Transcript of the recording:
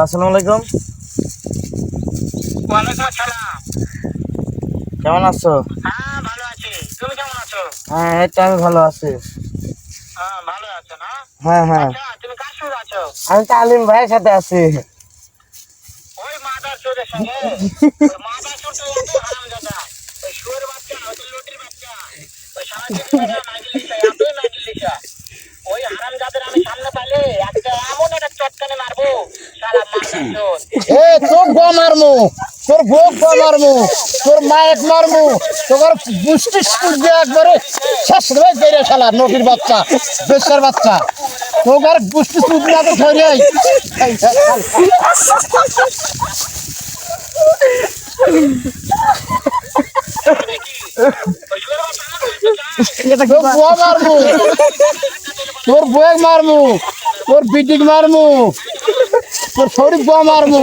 আসসালামু আলাইকুম। ওয়ালাইকুম আসসালাম। কেমন আছো? হ্যাঁ ভালো আছি, তুমি কেমন আছো? হ্যাঁ, এই তো আমি ভালো আছি। হ্যাঁ ভালো আছো না? হ্যাঁ হ্যাঁ, আচ্ছা তুমি কার সঙ্গে আছো? আমি তো আলিম ভাইয়ের সাথে আছি। ওই মাদার চোরের সঙ্গে? ওই মাদার চোর তো এত হারামজাদা, ওই শুয়োর বাচ্চা, ওই তো লটির বাচ্চা, ওই সারাদিন ধরে নাগিলিশা, এতই নাগিলিশা। ওই হারামজাদের আমি সামনে পাইলে একটা এমন একটা চটকানে মারবো, সারা মাদার চোর। এ তোর গো মারমু, তোর বউ গো মারমু, তোর মায়ের মারমু, তোর বুষ্টি স্কুল দিয়ে একবারে শেষ করে বেড়ে খেলা নদীর বাচ্চা, বেচার বাচ্চা, তোর বুষ্টি স্কুল দিয়ে তো ধরে তোর বউ মারমু, তোর বউ মারমু, তোর বিটিক মারমু, তোর শরীর বউ মারমু।